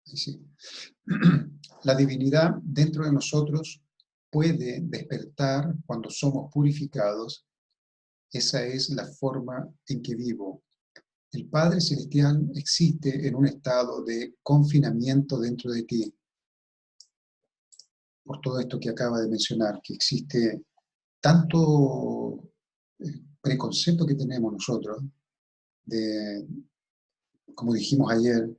Ahí sí. La divinidad dentro de nosotros puede despertar cuando somos purificados. Esa es la forma en que vivo. El Padre Celestial existe en un estado de confinamiento dentro de ti. Por todo esto que acaba de mencionar, que existe tanto preconcepto que tenemos nosotros, de, como dijimos ayer,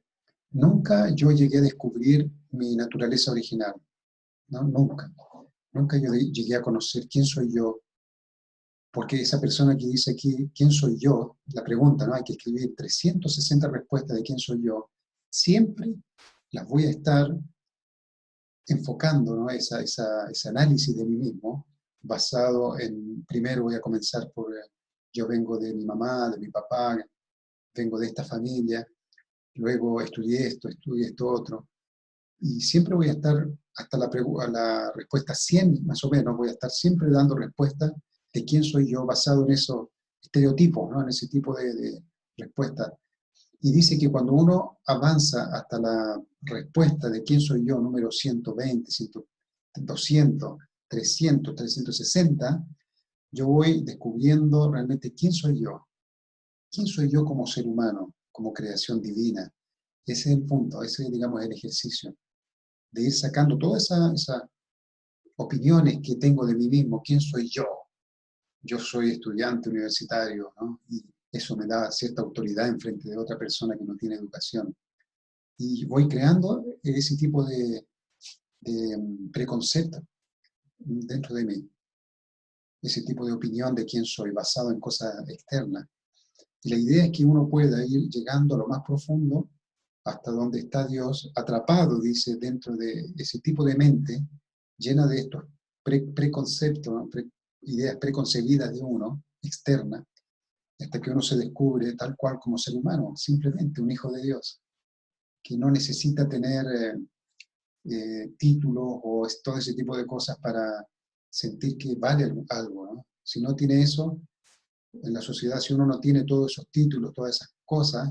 nunca yo llegué a descubrir mi naturaleza original, ¿no? Nunca. Nunca yo llegué a conocer quién soy yo, porque esa persona que dice aquí, ¿quién soy yo? La pregunta, ¿no? Hay que escribir 360 respuestas de quién soy yo. Siempre las voy a estar enfocando, ¿no? Ese análisis de mí mismo, basado en, primero voy a comenzar por, yo vengo de mi mamá, de mi papá, vengo de esta familia, luego estudié esto otro, y siempre voy a estar hasta la respuesta 100, más o menos, voy a estar siempre dando respuestas de quién soy yo, basado en esos estereotipos, ¿no? En ese tipo de respuestas. Y dice que cuando uno avanza hasta la respuesta de quién soy yo, número 120, 200, 300, 360, yo voy descubriendo realmente quién soy yo. ¿Quién soy yo como ser humano, como creación divina? Ese es el punto, ese es, digamos, el ejercicio. De ir sacando todas esas opiniones que tengo de mí mismo. ¿Quién soy yo? Yo soy estudiante universitario, ¿no? Y eso me da cierta autoridad en frente de otra persona que no tiene educación. Y voy creando ese tipo de preconcepto dentro de mí, ese tipo de opinión de quién soy, basado en cosas externas. Y la idea es que uno pueda ir llegando a lo más profundo, hasta donde está Dios, atrapado, dice, dentro de ese tipo de mente, llena de estos preconceptos, ¿no? Ideas preconcebidas de uno, externas, hasta que uno se descubre tal cual como ser humano, simplemente un hijo de Dios, que no necesita tener títulos o todo ese tipo de cosas para sentir que vale algo, ¿no? Si no tiene eso, en la sociedad, si uno no tiene todos esos títulos, todas esas cosas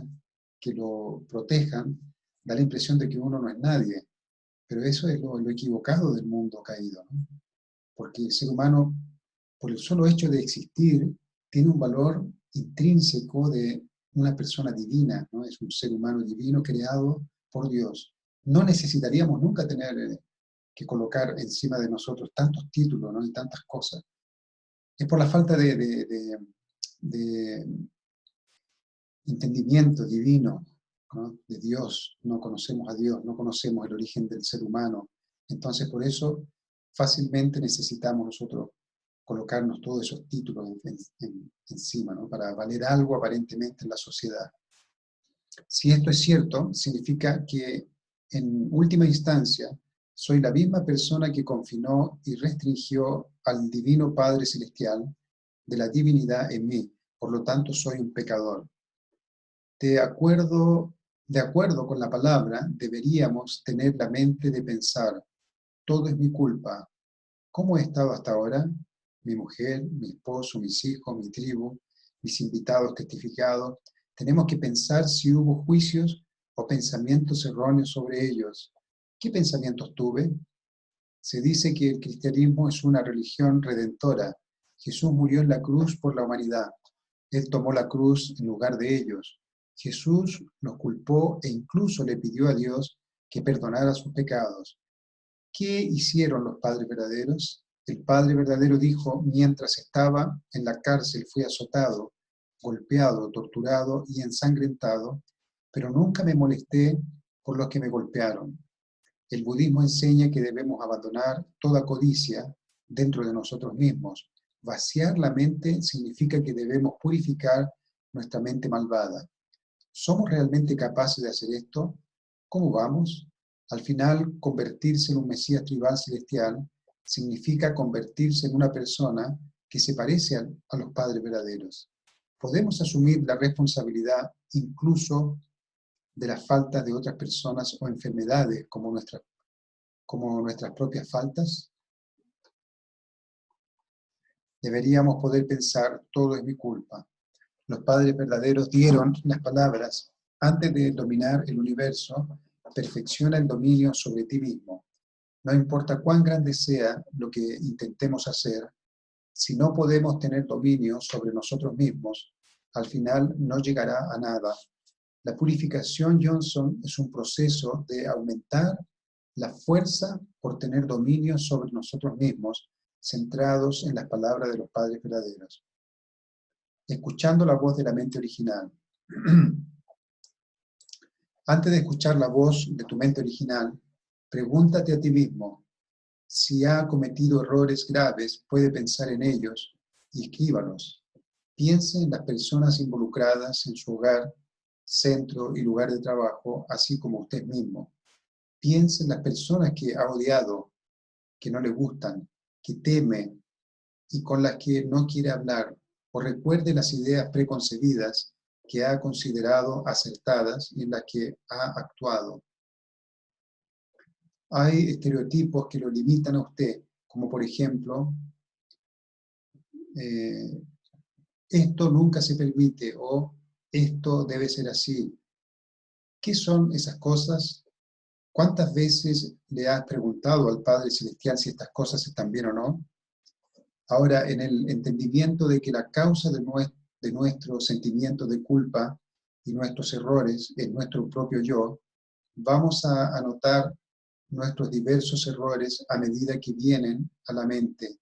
que lo protejan, da la impresión de que uno no es nadie. Pero eso es lo equivocado del mundo caído, ¿no? Porque el ser humano, por el solo hecho de existir, tiene un valor intrínseco de una persona divina, ¿no? Es un ser humano divino creado por Dios. No necesitaríamos nunca tener que colocar encima de nosotros tantos títulos, ¿no? Y tantas cosas. Es por la falta de entendimiento divino, ¿no? De Dios. No conocemos a Dios, no conocemos el origen del ser humano. Entonces, por eso, fácilmente necesitamos nosotros colocarnos todos esos títulos encima, ¿no? Para valer algo aparentemente en la sociedad. Si esto es cierto, significa que en última instancia soy la misma persona que confinó y restringió al Divino Padre Celestial de la divinidad en mí. Por lo tanto, soy un pecador. De acuerdo con la palabra, deberíamos tener la mente de pensar, todo es mi culpa. ¿Cómo he estado hasta ahora? Mi mujer, mi esposo, mis hijos, mi tribu, mis invitados testificados. Tenemos que pensar si hubo juicios o pensamientos erróneos sobre ellos. ¿Qué pensamientos tuve? Se dice que el cristianismo es una religión redentora. Jesús murió en la cruz por la humanidad. Él tomó la cruz en lugar de ellos. Jesús los culpó e incluso le pidió a Dios que perdonara sus pecados. ¿Qué hicieron los padres verdaderos? El Padre verdadero dijo, mientras estaba en la cárcel fui azotado, golpeado, torturado y ensangrentado, pero nunca me molesté por los que me golpearon. El budismo enseña que debemos abandonar toda codicia dentro de nosotros mismos. Vaciar la mente significa que debemos purificar nuestra mente malvada. ¿Somos realmente capaces de hacer esto? ¿Cómo vamos? Al final, convertirse en un Mesías tribal celestial significa convertirse en una persona que se parece a los padres verdaderos. ¿Podemos asumir la responsabilidad incluso de las faltas de otras personas o enfermedades como nuestras propias faltas? Deberíamos poder pensar, todo es mi culpa. Los padres verdaderos dieron las palabras: antes de dominar el universo, perfecciona el dominio sobre ti mismo. No importa cuán grande sea lo que intentemos hacer, si no podemos tener dominio sobre nosotros mismos, al final no llegará a nada. La purificación, Johnson, es un proceso de aumentar la fuerza por tener dominio sobre nosotros mismos, centrados en las palabras de los padres verdaderos. Escuchando la voz de la mente original. Antes de escuchar la voz de tu mente original, pregúntate a ti mismo: si ha cometido errores graves, puede pensar en ellos y escríbalos. Piense en las personas involucradas en su hogar, centro y lugar de trabajo, así como usted mismo. Piense en las personas que ha odiado, que no le gustan, que teme y con las que no quiere hablar, o recuerde las ideas preconcebidas que ha considerado acertadas y en las que ha actuado. Hay estereotipos que lo limitan a usted, como por ejemplo, esto nunca se permite, o esto debe ser así. ¿Qué son esas cosas? ¿Cuántas veces le has preguntado al Padre Celestial si estas cosas están bien o no? Ahora, en el entendimiento de que la causa de nuestros sentimientos de culpa y nuestros errores es nuestro propio yo, vamos a anotar nuestros diversos errores a medida que vienen a la mente.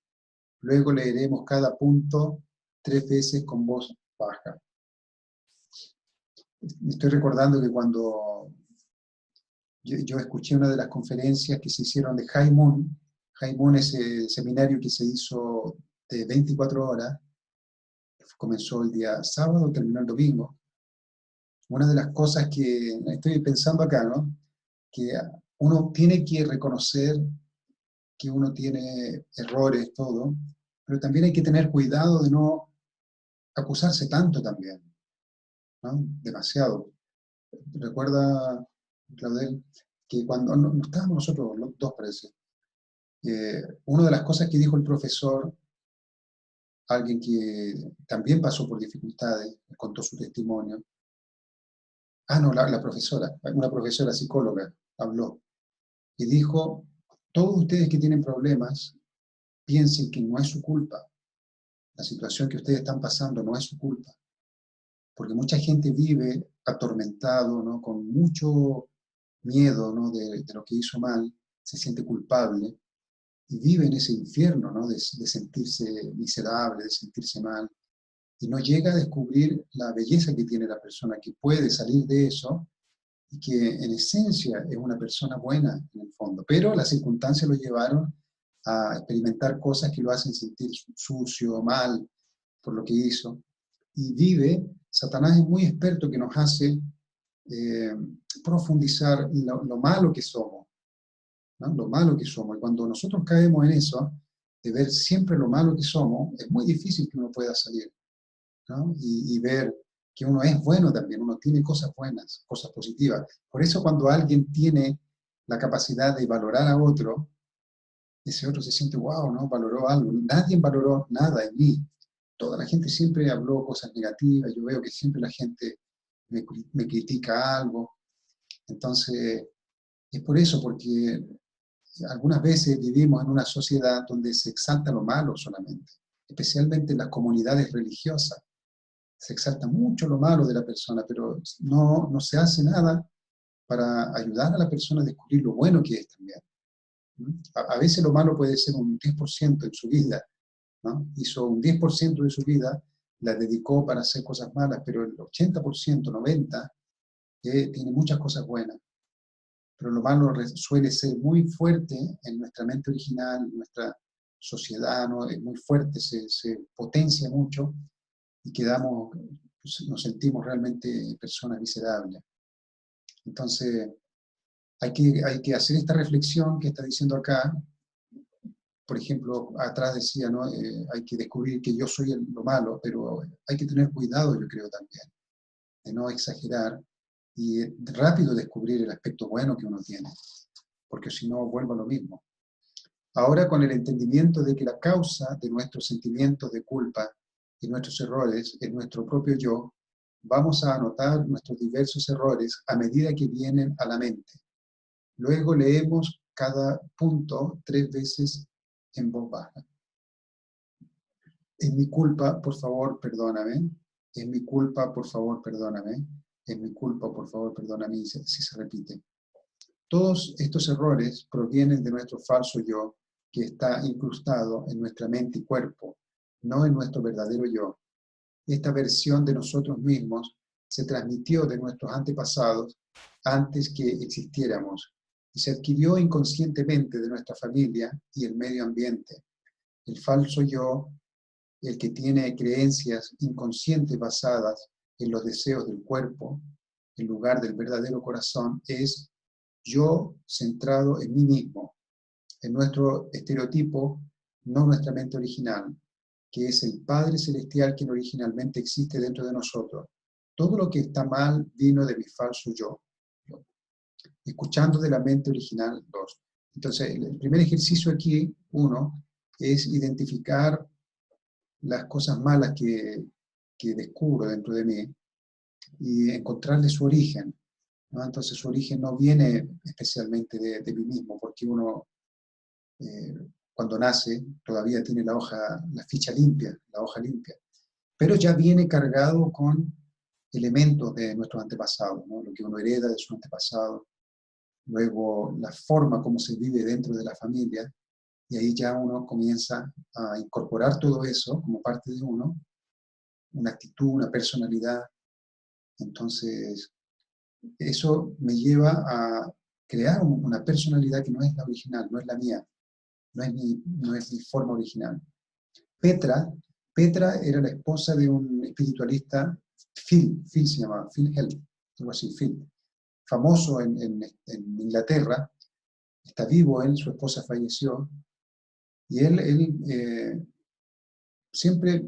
Luego leeremos cada punto 3 veces con voz baja. Me estoy recordando que cuando yo escuché una de las conferencias que se hicieron de High Moon. High Moon es el seminario que se hizo de 24 horas, comenzó el día sábado, terminó el domingo. Una de las cosas que estoy pensando acá, ¿no? Que uno tiene que reconocer que uno tiene errores, todo, pero también hay que tener cuidado de no acusarse tanto también, ¿no? Demasiado. Recuerda, Claudel, que cuando no estábamos nosotros los dos, parece, una de las cosas que dijo el profesor, alguien que también pasó por dificultades, contó su testimonio. No, la profesora, una profesora psicóloga, habló y dijo: todos ustedes que tienen problemas, piensen que no es su culpa. La situación que ustedes están pasando no es su culpa. Porque mucha gente vive atormentado, ¿no? Con mucho miedo, ¿no? de lo que hizo mal, se siente culpable y vive en ese infierno, ¿no? de sentirse miserable, de sentirse mal, y no llega a descubrir la belleza que tiene la persona, que puede salir de eso y que en esencia es una persona buena en el fondo, pero las circunstancias lo llevaron a experimentar cosas que lo hacen sentir sucio, mal por lo que hizo, y vive. Satanás es muy experto, que nos hace eh, profundizar lo malo que somos, ¿no? Lo malo que somos. Y cuando nosotros caemos en eso, de ver siempre lo malo que somos, es muy difícil que uno pueda salir, ¿no? Y ver que uno es bueno también, uno tiene cosas buenas, cosas positivas. Por eso cuando alguien tiene la capacidad de valorar a otro, ese otro se siente: wow, ¿no? Valoró algo. Nadie valoró nada en mí. Toda la gente siempre habló cosas negativas. Yo veo que siempre la gente me critica algo. Entonces, es por eso, porque algunas veces vivimos en una sociedad donde se exalta lo malo solamente, especialmente en las comunidades religiosas. Se exalta mucho lo malo de la persona, pero no se hace nada para ayudar a la persona a descubrir lo bueno que es también. A veces lo malo puede ser un 10% en su vida, ¿no? Hizo un 10% de su vida, la dedicó para hacer cosas malas, pero el 80%, 90%, tiene muchas cosas buenas. Pero lo malo suele ser muy fuerte en nuestra mente original, en nuestra sociedad, ¿no? Es muy fuerte, se potencia mucho y quedamos, nos sentimos realmente personas miserables. Entonces, hay que hacer esta reflexión que está diciendo acá. Por ejemplo, atrás decía, ¿no? Hay que descubrir que yo soy lo malo, pero hay que tener cuidado, yo creo también, de no exagerar y rápido descubrir el aspecto bueno que uno tiene, porque si no, vuelvo a lo mismo. Ahora, con el entendimiento de que la causa de nuestros sentimientos de culpa y nuestros errores en nuestro propio yo, vamos a anotar nuestros diversos errores a medida que vienen a la mente. Luego leemos cada punto 3 veces en voz baja. Es mi culpa, por favor, perdóname. Es mi culpa, por favor, perdóname. Es mi culpa, por favor, perdóname, si se repite. Todos estos errores provienen de nuestro falso yo, que está incrustado en nuestra mente y cuerpo, no en nuestro verdadero yo. Esta versión de nosotros mismos se transmitió de nuestros antepasados antes que existiéramos y se adquirió inconscientemente de nuestra familia y el medio ambiente. El falso yo, el que tiene creencias inconscientes basadas en los deseos del cuerpo, en lugar del verdadero corazón, es yo centrado en mí mismo, en nuestro estereotipo, no nuestra mente original, que es el Padre Celestial quien originalmente existe dentro de nosotros. Todo lo que está mal vino de mi falso yo. Escuchando de la mente original, 2. Entonces, el primer ejercicio aquí, 1, es identificar las cosas malas que descubro dentro de mí y encontrarle su origen, ¿no? Entonces su origen no viene especialmente de mí mismo, porque uno cuando nace todavía tiene la ficha limpia, la hoja limpia, pero ya viene cargado con elementos de nuestros antepasados, ¿no? Lo que uno hereda de su antepasado, luego la forma como se vive dentro de la familia, y ahí ya uno comienza a incorporar todo eso como parte de uno, una actitud, una personalidad. Entonces, eso me lleva a crear una personalidad que no es la original, no es la mía, no es mi forma original. Petra, Petra era la esposa de un espiritualista, Phil se llamaba, Phil Held, algo así, Phil, famoso en Inglaterra, está vivo él, su esposa falleció, y él siempre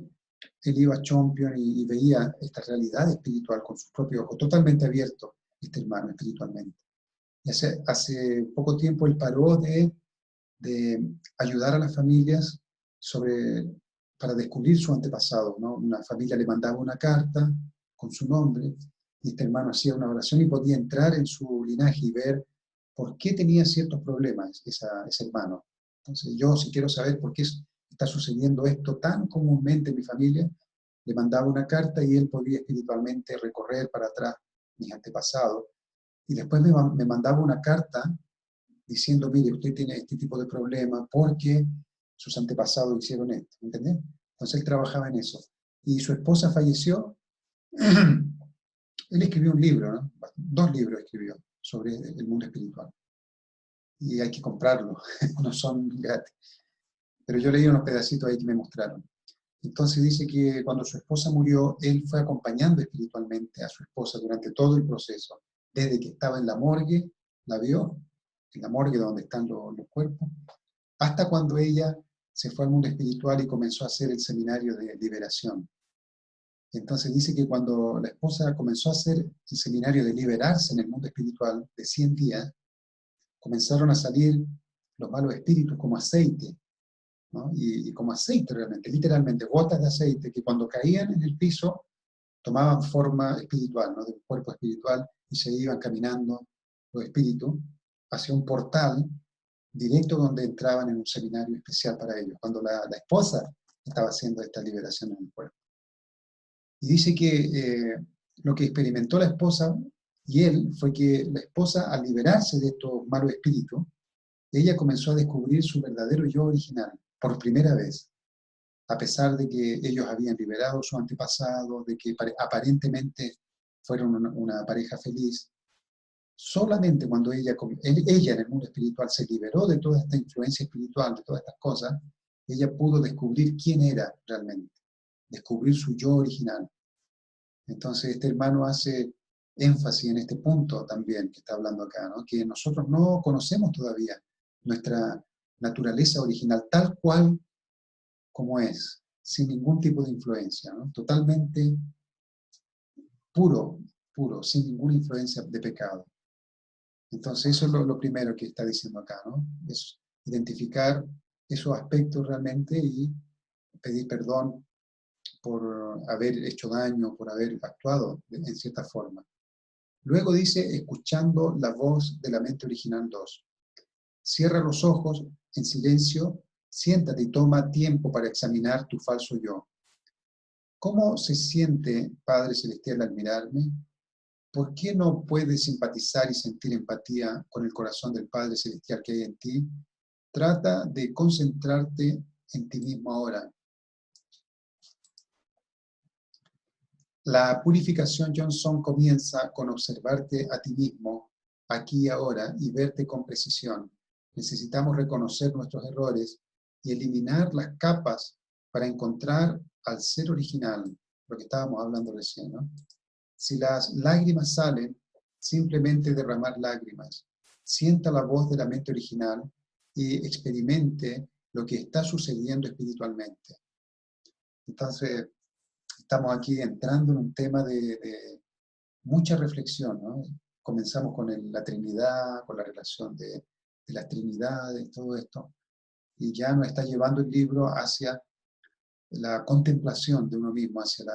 él iba a Champion y veía esta realidad espiritual con sus propios ojos, totalmente abierto, este hermano, espiritualmente. Y hace poco tiempo él paró de ayudar a las familias para descubrir su antepasado, ¿no? Una familia le mandaba una carta con su nombre, y este hermano hacía una oración y podía entrar en su linaje y ver por qué tenía ciertos problemas ese hermano. Entonces yo, si quiero saber por qué está sucediendo esto tan comúnmente en mi familia, le mandaba una carta y él podía espiritualmente recorrer para atrás mis antepasados. Y después me mandaba una carta diciendo, mire, usted tiene este tipo de problema porque sus antepasados hicieron esto, ¿entendés? Entonces él trabajaba en eso. Y su esposa falleció. Él escribió un libro, ¿no? 2 libros escribió sobre el mundo espiritual. Y hay que comprarlo, no son gratis. Pero yo leí unos pedacitos ahí que me mostraron. Entonces dice que cuando su esposa murió, él fue acompañando espiritualmente a su esposa durante todo el proceso. Desde que estaba en la morgue, la vio, en la morgue donde están los cuerpos, hasta cuando ella se fue al mundo espiritual y comenzó a hacer el seminario de liberación. Entonces dice que cuando la esposa comenzó a hacer el seminario de liberarse en el mundo espiritual de 100 días, comenzaron a salir los malos espíritus como aceite, ¿no? Y como aceite realmente, literalmente, gotas de aceite que cuando caían en el piso tomaban forma espiritual, ¿no? Del cuerpo espiritual, y se iban caminando los espíritus hacia un portal directo donde entraban en un seminario especial para ellos, cuando la esposa estaba haciendo esta liberación en el cuerpo. Y dice que lo que experimentó la esposa y él fue que la esposa, al liberarse de estos malos espíritus, ella comenzó a descubrir su verdadero yo original, por primera vez, a pesar de que ellos habían liberado a su antepasado, de que aparentemente fueron una pareja feliz. Solamente cuando ella en el mundo espiritual se liberó de toda esta influencia espiritual, de todas estas cosas, ella pudo descubrir quién era realmente, descubrir su yo original. Entonces este hermano hace énfasis en este punto también que está hablando acá, ¿no? Que nosotros no conocemos todavía nuestra naturaleza original tal cual como es, sin ningún tipo de influencia, ¿no? Totalmente puro, puro, sin ninguna influencia de pecado. Entonces eso es lo primero que está diciendo acá, ¿no? Es identificar esos aspectos realmente y pedir perdón por haber hecho daño, por haber actuado en cierta forma. Luego dice, escuchando la voz de la mente original 2. Cierra los ojos en silencio, siéntate y toma tiempo para examinar tu falso yo. ¿Cómo se siente, Padre Celestial, al mirarme? ¿Por qué no puedes simpatizar y sentir empatía con el corazón del Padre Celestial que hay en ti? Trata de concentrarte en ti mismo ahora. La purificación Johnson comienza con observarte a ti mismo, aquí y ahora, y verte con precisión. Necesitamos reconocer nuestros errores y eliminar las capas para encontrar al ser original, lo que estábamos hablando recién, ¿no? Si las lágrimas salen, simplemente derramar lágrimas. Sienta la voz de la mente original y experimente lo que está sucediendo espiritualmente. Entonces, estamos aquí entrando en un tema de mucha reflexión, ¿no? Comenzamos con la Trinidad, con la relación de las Trinidades, todo esto, y ya nos está llevando el libro hacia la contemplación de uno mismo, hacia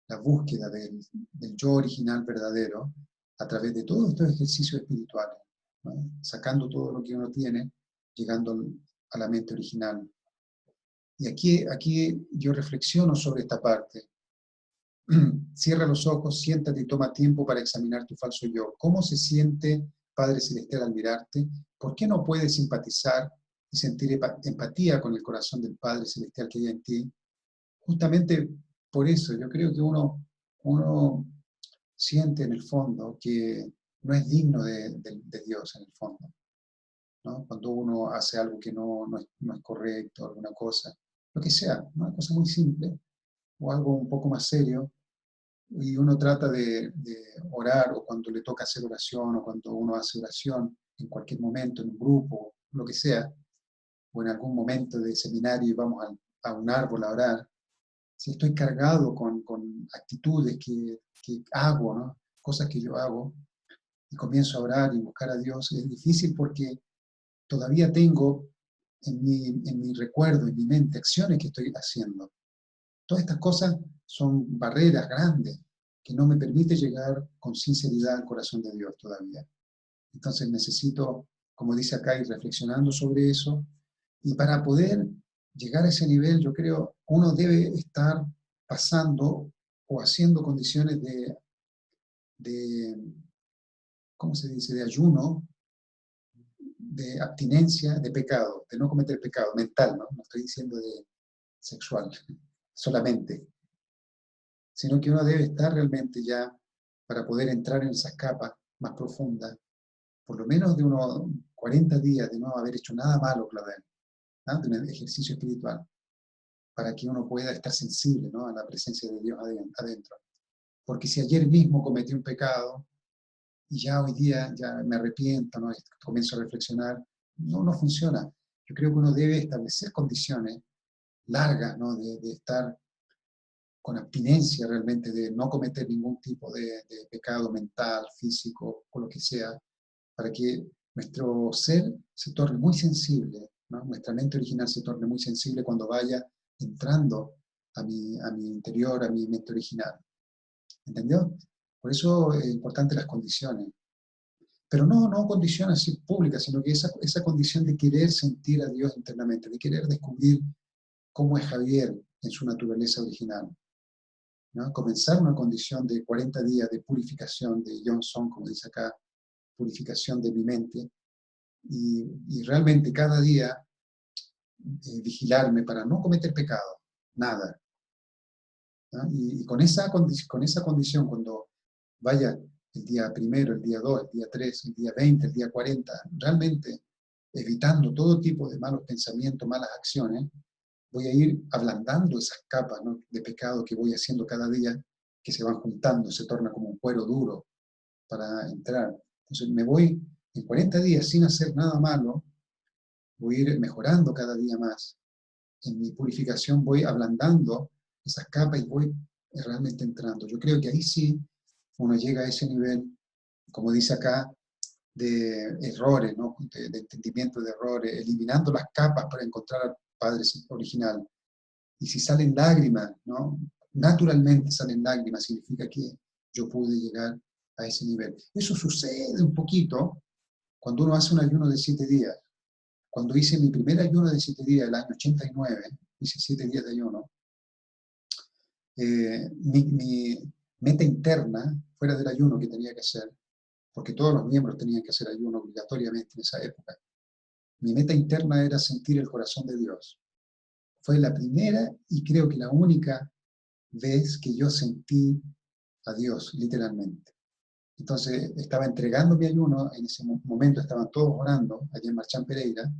la búsqueda del yo original verdadero, a través de todos estos ejercicios espirituales, ¿no? Sacando todo lo que uno tiene, llegando a la mente original. Y aquí yo reflexiono sobre esta parte. Cierra los ojos, siéntate y toma tiempo para examinar tu falso yo. ¿Cómo se siente, Padre Celestial, al mirarte? ¿Por qué no puedes simpatizar y sentir empatía con el corazón del Padre Celestial que hay en ti? Justamente por eso yo creo que uno siente en el fondo que no es digno de Dios en el fondo, ¿no? Cuando uno hace algo que no es correcto, alguna cosa, lo que sea, una cosa muy simple o algo un poco más serio, y uno trata de orar, o cuando le toca hacer oración, o cuando uno hace oración en cualquier momento, en un grupo, lo que sea, o en algún momento de seminario y vamos a un árbol a orar, si estoy cargado con actitudes que hago, ¿no? Cosas que yo hago, y comienzo a orar y buscar a Dios, es difícil porque todavía tengo en mi recuerdo, en mi mente, acciones que estoy haciendo. Todas estas cosas son barreras grandes que no me permiten llegar con sinceridad al corazón de Dios todavía. Entonces necesito, como dice acá, ir reflexionando sobre eso. Y para poder llegar a ese nivel, yo creo, uno debe estar pasando o haciendo condiciones de ¿cómo se dice?, de ayuno, de abstinencia, de pecado, de no cometer pecado, mental, ¿no? No estoy diciendo de sexual solamente, sino que uno debe estar realmente ya para poder entrar en esas capas más profundas, por lo menos de unos 40 días de no haber hecho nada malo, Clavel, ¿no? De un ejercicio espiritual, para que uno pueda estar sensible, ¿no?, a la presencia de Dios adentro. Porque si ayer mismo cometí un pecado y ya hoy día ya me arrepiento, ¿no?, comienzo a reflexionar, no funciona. Yo creo que uno debe establecer condiciones largas, ¿no?, de estar con abstinencia realmente, de no cometer ningún tipo de pecado mental, físico, o lo que sea, para que nuestro ser se torne muy sensible, ¿no? Nuestra mente original se torne muy sensible cuando vaya entrando a mi interior, a mi mente original. ¿Entendió? Por eso es importante las condiciones. Pero no condiciones así públicas, sino que esa condición de querer sentir a Dios internamente, de querer descubrir cómo es Javier en su naturaleza original, ¿no? Comenzar una condición de 40 días de purificación de Johnson, como dice acá, purificación de mi mente, y realmente cada día vigilarme para no cometer pecado, nada, ¿no? Y con esa condición, cuando vaya el día primero, el día 2, el día 3, el día 20, el día 40, realmente evitando todo tipo de malos pensamientos, malas acciones, voy a ir ablandando esas capas, ¿no?, de pecado que voy haciendo cada día, que se van juntando, se torna como un cuero duro para entrar. Entonces me voy en 40 días sin hacer nada malo, voy a ir mejorando cada día más. En mi purificación voy ablandando esas capas y voy realmente entrando. Yo creo que ahí sí uno llega a ese nivel, como dice acá, de errores, ¿no?, de entendimiento de errores, eliminando las capas para encontrar al Padre original. Y si salen lágrimas, ¿no?, naturalmente salen lágrimas, significa que yo pude llegar a ese nivel. Eso sucede un poquito cuando uno hace un ayuno de 7 días. Cuando hice mi primer ayuno de 7 días, el año 89, hice 7 días de ayuno, mi meta interna, fuera del ayuno que tenía que hacer, porque todos los miembros tenían que hacer ayuno obligatoriamente en esa época, mi meta interna era sentir el corazón de Dios. Fue la primera y creo que la única vez que yo sentí a Dios, literalmente. Entonces estaba entregando mi ayuno, en ese momento estaban todos orando allá en Marchán Pereira,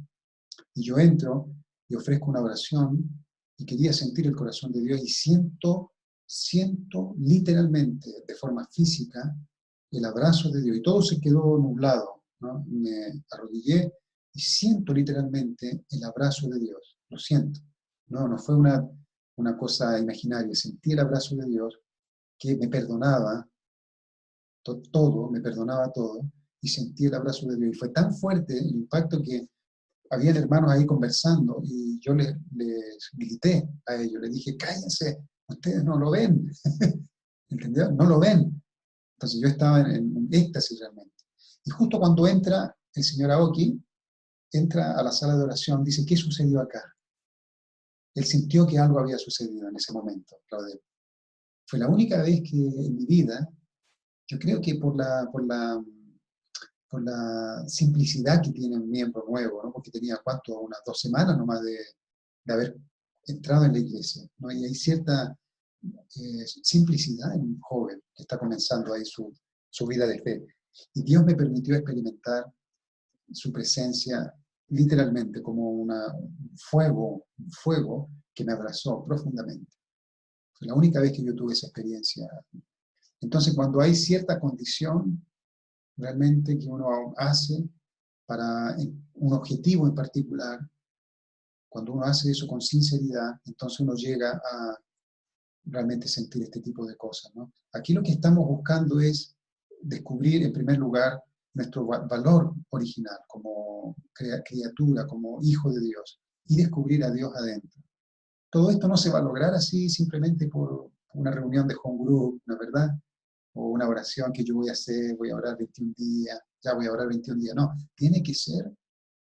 y yo entro y ofrezco una oración y quería sentir el corazón de Dios y siento literalmente, de forma física, el abrazo de Dios. Y todo se quedó nublado, ¿no? Me arrodillé y siento literalmente el abrazo de Dios. Lo siento. No fue una cosa imaginaria. Sentí el abrazo de Dios que me perdonaba todo, me perdonaba todo, y sentí el abrazo de Dios. Y fue tan fuerte el impacto que habían hermanos ahí conversando y yo les grité a ellos, les dije, cállense, ustedes no lo ven, ¿entendió? No lo ven. Entonces yo estaba en un éxtasis realmente. Y justo cuando entra el señor Aoki, entra a la sala de oración, dice, ¿qué sucedió acá? Él sintió que algo había sucedido en ese momento, Claudio. Fue la única vez que en mi vida, yo creo que por la simplicidad que tiene un miembro nuevo, ¿no? Porque tenía, ¿cuánto? Unas 2 semanas nomás de haber entrado en la iglesia, ¿no? Y hay cierta simplicidad en un joven que está comenzando ahí su vida de fe. Y Dios me permitió experimentar su presencia literalmente como un fuego que me abrazó profundamente. Fue la única vez que yo tuve esa experiencia. Entonces, cuando hay cierta condición realmente que uno hace para un objetivo en particular, cuando uno hace eso con sinceridad, entonces uno llega a realmente sentir este tipo de cosas, ¿no? Aquí lo que estamos buscando es descubrir, en primer lugar, nuestro valor original como criatura, como hijo de Dios, y descubrir a Dios adentro. Todo esto no se va a lograr así simplemente por una reunión de home group, ¿no es verdad? O una oración que yo voy a hacer, voy a orar 21 días, ya voy a orar 21 días. No, tiene que ser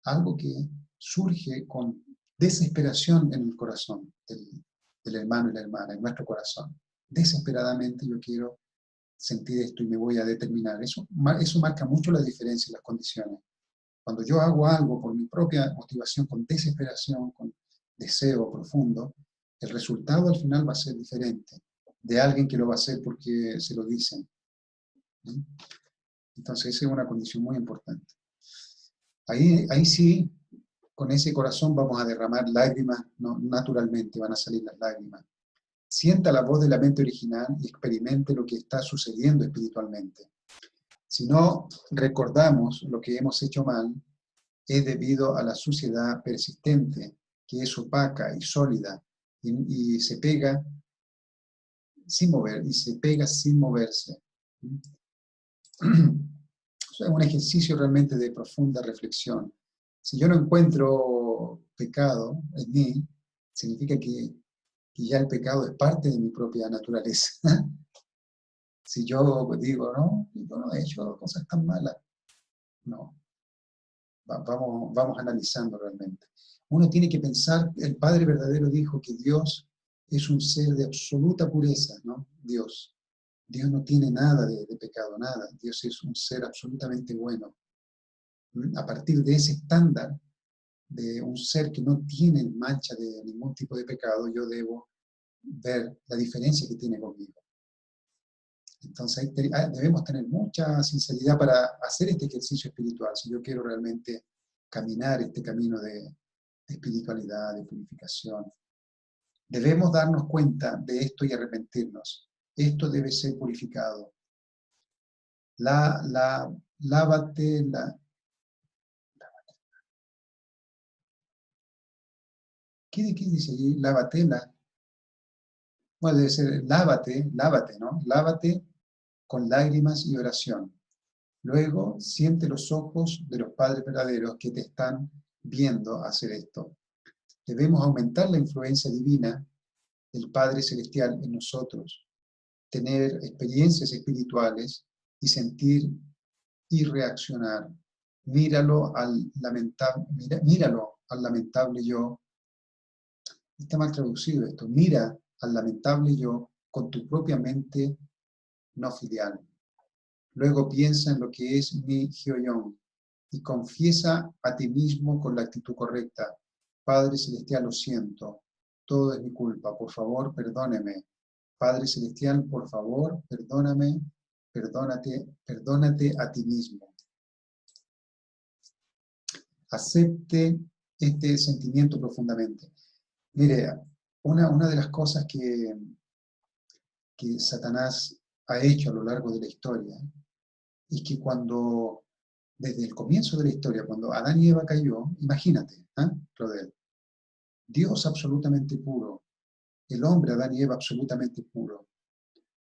algo que surge con desesperación en el corazón del hermano y la hermana, en nuestro corazón. Desesperadamente yo quiero sentir esto y me voy a determinar. Eso marca mucho la diferencia en las condiciones. Cuando yo hago algo por mi propia motivación, con desesperación, con deseo profundo, el resultado al final va a ser diferente de alguien que lo va a hacer porque se lo dicen. ¿Sí? Entonces esa es una condición muy importante. Ahí sí, con ese corazón vamos a derramar lágrimas, ¿no? Naturalmente van a salir las lágrimas. Sienta la voz de la mente original y experimente lo que está sucediendo espiritualmente. Si no recordamos lo que hemos hecho mal, es debido a la suciedad persistente, que es opaca y sólida, y se pega sin mover, y se pega sin moverse. Es un ejercicio realmente de profunda reflexión. Si yo no encuentro pecado en mí, significa que ya el pecado es parte de mi propia naturaleza. Si yo digo, no, yo no he hecho cosas tan malas, no. Vamos analizando realmente. Uno tiene que pensar, el Padre verdadero dijo que Dios es un ser de absoluta pureza, ¿no? Dios. Dios no tiene nada de pecado, nada. Dios es un ser absolutamente bueno. A partir de ese estándar de un ser que no tiene mancha de ningún tipo de pecado, yo debo ver la diferencia que tiene conmigo. Entonces debemos tener mucha sinceridad para hacer este ejercicio espiritual, si yo quiero realmente caminar este camino de espiritualidad, de purificación. Debemos darnos cuenta de esto y arrepentirnos. Esto debe ser purificado. Lávate, ¿qué dice allí? Lávatela. Bueno, debe ser lávate, ¿no? Lávate con lágrimas y oración. Luego, siente los ojos de los padres verdaderos que te están viendo hacer esto. Debemos aumentar la influencia divina el Padre Celestial en nosotros, tener experiencias espirituales y sentir y reaccionar. Míralo al lamentable yo. Está mal traducido esto. Mira al lamentable yo con tu propia mente no filial. Luego piensa en lo que es mi Hyoyon y confiesa a ti mismo con la actitud correcta. Padre Celestial, lo siento. Todo es mi culpa. Por favor, perdóneme. Padre Celestial, por favor, perdóname. Perdónate a ti mismo. Acepte este sentimiento profundamente. Mire, una de las cosas que Satanás ha hecho a lo largo de la historia es que desde el comienzo de la historia, cuando Adán y Eva cayó, imagínate, Claudel, Dios absolutamente puro, el hombre Adán y Eva absolutamente puro.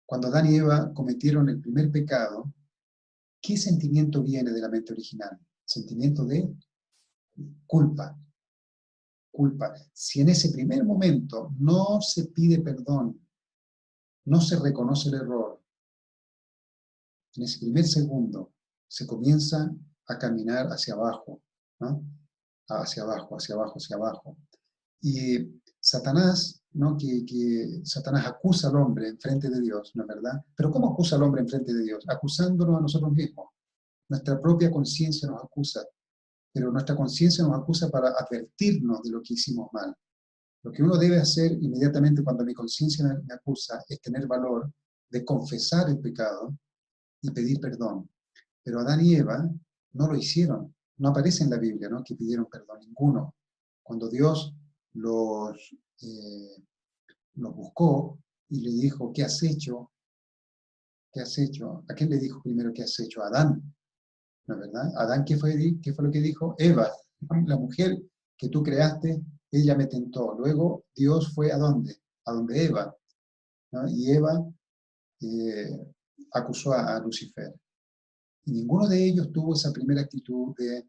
Cuando Adán y Eva cometieron el primer pecado, ¿qué sentimiento viene de la mente original? Sentimiento de culpa. Culpa. Si en ese primer momento no se pide perdón, no se reconoce el error, en ese primer segundo se comienza a caminar hacia abajo, ¿no? Hacia abajo, hacia abajo, hacia abajo. Y Satanás, ¿no? que Satanás acusa al hombre en frente de Dios, ¿no es verdad? Pero ¿cómo acusa al hombre en frente de Dios? Acusándonos a nosotros mismos. Nuestra propia conciencia nos acusa, pero nuestra conciencia nos acusa para advertirnos de lo que hicimos mal. Lo que uno debe hacer inmediatamente cuando mi conciencia me acusa es tener valor de confesar el pecado y pedir perdón. Pero Adán y Eva no lo hicieron. No aparece en la Biblia, ¿no?, que pidieron perdón, ninguno. Cuando Dios los buscó y le dijo, ¿qué has hecho? ¿Qué has hecho? ¿A quién le dijo primero qué has hecho? A Adán, ¿no es verdad? Adán, ¿qué fue lo que dijo? Eva, la mujer que tú creaste, ella me tentó. Luego Dios fue ¿a dónde? A donde Eva, ¿no? Y Eva acusó a Lucifer. Y ninguno de ellos tuvo esa primera actitud de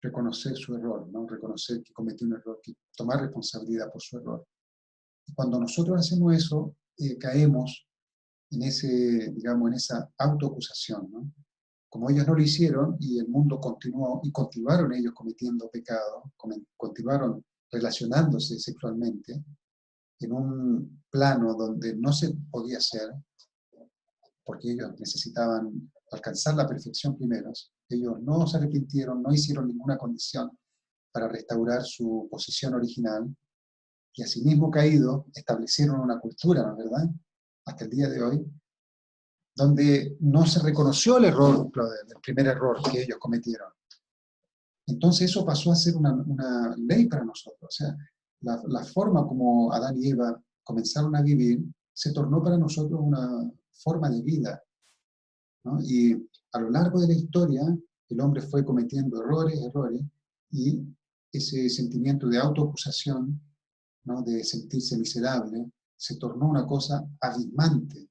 reconocer su error, ¿no? Reconocer que cometió un error, que tomar responsabilidad por su error. Y cuando nosotros hacemos eso, caemos en digamos, en esa autoacusación, ¿no? Como ellos no lo hicieron y el mundo continuó y continuaron ellos cometiendo pecado, continuaron relacionándose sexualmente en un plano donde no se podía hacer, porque ellos necesitaban alcanzar la perfección primero. Ellos no se arrepintieron, no hicieron ninguna condición para restaurar su posición original, y asimismo caído establecieron una cultura, ¿no es verdad?, hasta el día de hoy, donde no se reconoció el error, el primer error que ellos cometieron. Entonces eso pasó a ser una ley para nosotros. O sea, la forma como Adán y Eva comenzaron a vivir se tornó para nosotros una forma de vida, ¿no? Y a lo largo de la historia, el hombre fue cometiendo errores, y ese sentimiento de autoacusación, ¿no?, de sentirse miserable, se tornó una cosa abismante,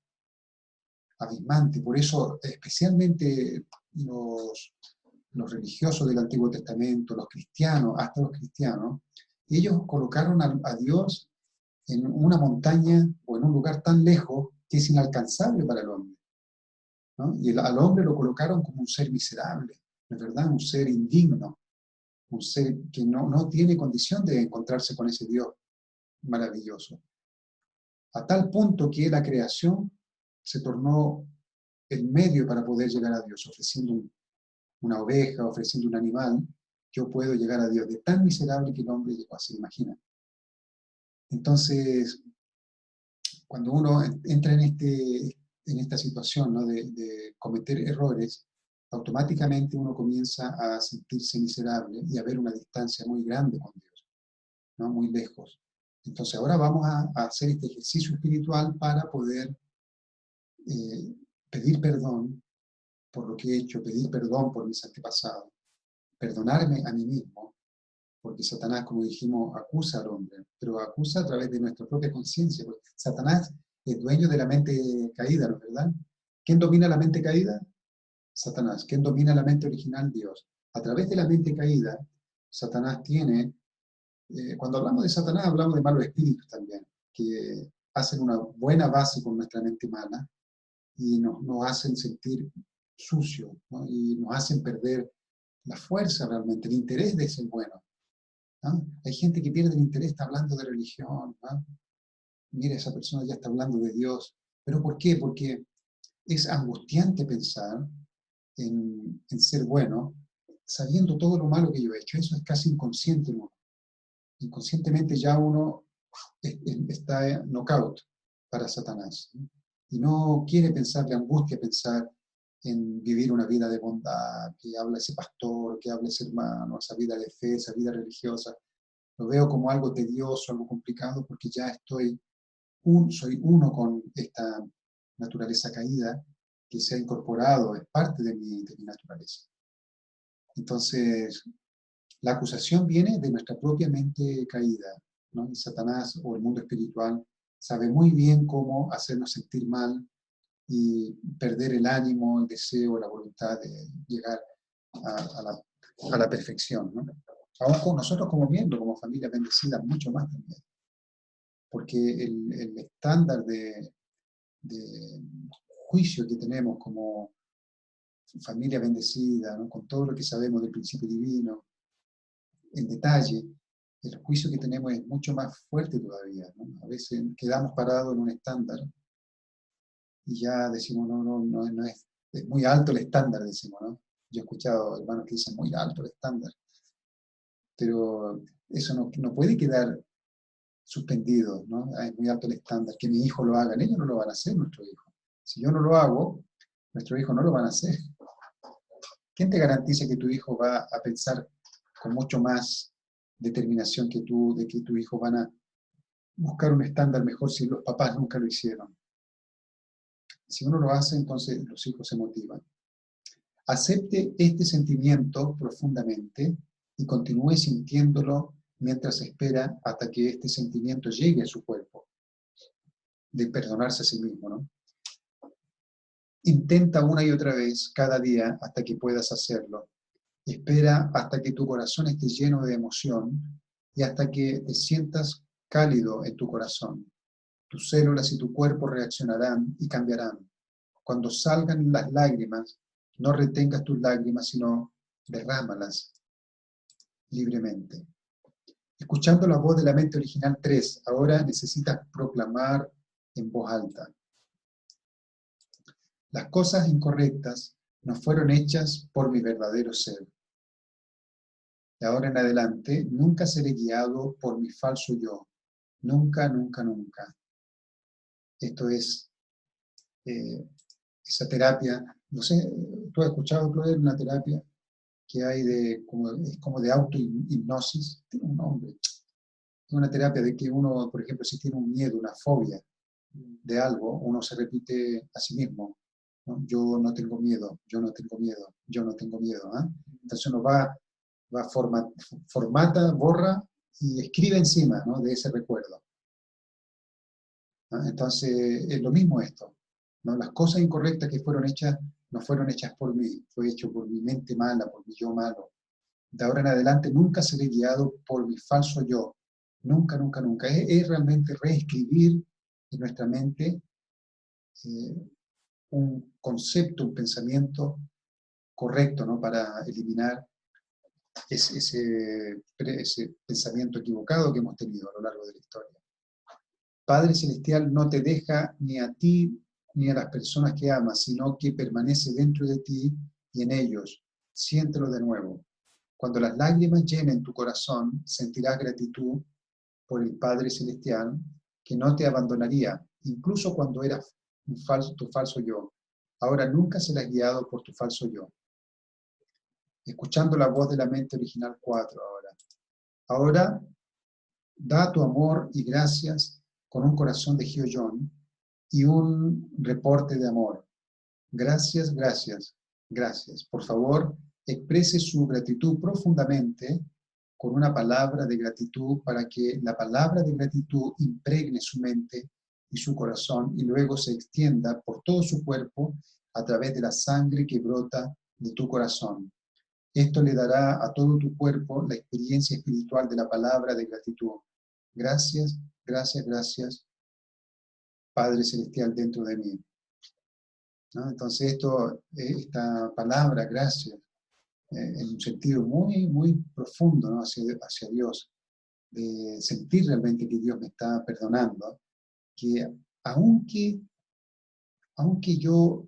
abismante. Por eso, especialmente los religiosos del Antiguo Testamento, los cristianos, hasta los cristianos, ellos colocaron a Dios en una montaña o en un lugar tan lejos que es inalcanzable para el hombre, ¿no? Y al hombre lo colocaron como un ser miserable, ¿no es verdad? Un ser indigno, un ser que no tiene condición de encontrarse con ese Dios maravilloso. A tal punto que la creación se tornó el medio para poder llegar a Dios, ofreciendo una oveja, ofreciendo un animal, yo puedo llegar a Dios, de tan miserable que el hombre llegó a ser, imagina. Entonces, cuando uno entra en esta situación, ¿no?, de cometer errores, automáticamente uno comienza a sentirse miserable y a ver una distancia muy grande con Dios, ¿no?, muy lejos. Entonces ahora vamos a hacer este ejercicio espiritual para poder pedir perdón por lo que he hecho, pedir perdón por mis antepasados, perdonarme a mí mismo, porque Satanás, como dijimos, acusa al hombre, pero acusa a través de nuestra propia conciencia, porque Satanás es dueño de la mente caída, ¿no es verdad? ¿Quién domina la mente caída? Satanás. ¿Quién domina la mente original? Dios. A través de la mente caída, Satanás tiene, cuando hablamos de Satanás, hablamos de malos espíritus también, que hacen una buena base con nuestra mente mala y nos hacen sentir sucios, ¿no? Y nos hacen perder la fuerza realmente, el interés de ser bueno, ¿no? Hay gente que pierde el interés, está hablando de religión, ¿no? Mira, esa persona ya está hablando de Dios. ¿Pero por qué? Porque es angustiante pensar en ser bueno, sabiendo todo lo malo que yo he hecho. Eso es casi inconsciente en uno. Inconscientemente ya uno está knockout para Satanás, ¿no? Y no quiere pensar, le angustia pensar en vivir una vida de bondad, que habla ese pastor, que habla ese hermano, esa vida de fe, esa vida religiosa. Lo veo como algo tedioso, algo complicado, porque ya soy uno con esta naturaleza caída que se ha incorporado, es parte de mi naturaleza. Entonces, la acusación viene de nuestra propia mente caída, ¿no? Y Satanás o el mundo espiritual sabe muy bien cómo hacernos sentir mal y perder el ánimo, el deseo, la voluntad de llegar a la perfección, ¿no? Aún con nosotros como miembros, como familia bendecida, mucho más también. Porque el estándar de juicio que tenemos como familia bendecida, ¿no? Con todo lo que sabemos del principio divino, en detalle, el juicio que tenemos es mucho más fuerte todavía, ¿no? A veces quedamos parados en un estándar y ya decimos, no es muy alto el estándar, decimos, ¿no? Yo he escuchado hermanos que dicen muy alto el estándar, pero eso no puede quedar suspendido, ¿no? Ah, es muy alto el estándar, que mi hijo lo haga, ellos no lo van a hacer, nuestro hijo. Si yo no lo hago, nuestro hijo no lo van a hacer. ¿Quién te garantiza que tu hijo va a pensar con mucho más determinación que tú, de que tu hijo van a buscar un estándar mejor si los papás nunca lo hicieron? Si uno lo hace, entonces los hijos se motivan. Acepte este sentimiento profundamente y continúe sintiéndolo mientras espera hasta que este sentimiento llegue a su cuerpo, de perdonarse a sí mismo, ¿no? Intenta una y otra vez cada día hasta que puedas hacerlo. Espera hasta que tu corazón esté lleno de emoción y hasta que te sientas cálido en tu corazón. Tus células y tu cuerpo reaccionarán y cambiarán. Cuando salgan las lágrimas, no retengas tus lágrimas, sino derrámalas libremente. Escuchando la voz de la mente original 3, ahora necesitas proclamar en voz alta. Las cosas incorrectas no fueron hechas por mi verdadero ser. De ahora en adelante, nunca seré guiado por mi falso yo. Nunca, nunca, nunca. Esto es esa terapia. No sé, ¿tú has escuchado, Chloe, una terapia que hay es como de auto-hipnosis? Tiene un nombre. Es una terapia de que uno, por ejemplo, si tiene un miedo, una fobia de algo, uno se repite a sí mismo, ¿no? Yo no tengo miedo, yo no tengo miedo, yo no tengo miedo, ¿eh? Entonces uno formata, borra y escribe encima, ¿no? De ese recuerdo, ¿no? Entonces es lo mismo esto, ¿no? Las cosas incorrectas que fueron hechas no fueron hechas por mí, fue hecho por mi mente mala, por mi yo malo. De ahora en adelante nunca seré guiado por mi falso yo. Nunca, nunca, nunca. Es realmente reescribir en nuestra mente un concepto, un pensamiento correcto, ¿no? Para eliminar ese pensamiento equivocado que hemos tenido a lo largo de la historia. Padre Celestial no te deja ni a ti ni a las personas que amas, sino que permanece dentro de ti y en ellos. Siéntelo de nuevo. Cuando las lágrimas llenen tu corazón, sentirás gratitud por el Padre Celestial, que no te abandonaría, incluso cuando eras tu falso yo. Ahora nunca serás guiado por tu falso yo. Escuchando la voz de la mente original 4 ahora. Ahora, da tu amor y gracias con un corazón de Hyo-Jon y un reporte de amor. Gracias, gracias, gracias. Por favor, exprese su gratitud profundamente con una palabra de gratitud para que la palabra de gratitud impregne su mente y su corazón y luego se extienda por todo su cuerpo a través de la sangre que brota de tu corazón. Esto le dará a todo tu cuerpo la experiencia espiritual de la palabra de gratitud. Gracias, gracias, gracias. Padre Celestial dentro de mí, ¿no? Entonces esta palabra, gracia, en un sentido muy, muy profundo, ¿no? hacia Dios, de sentir realmente que Dios me está perdonando, que aunque, aunque yo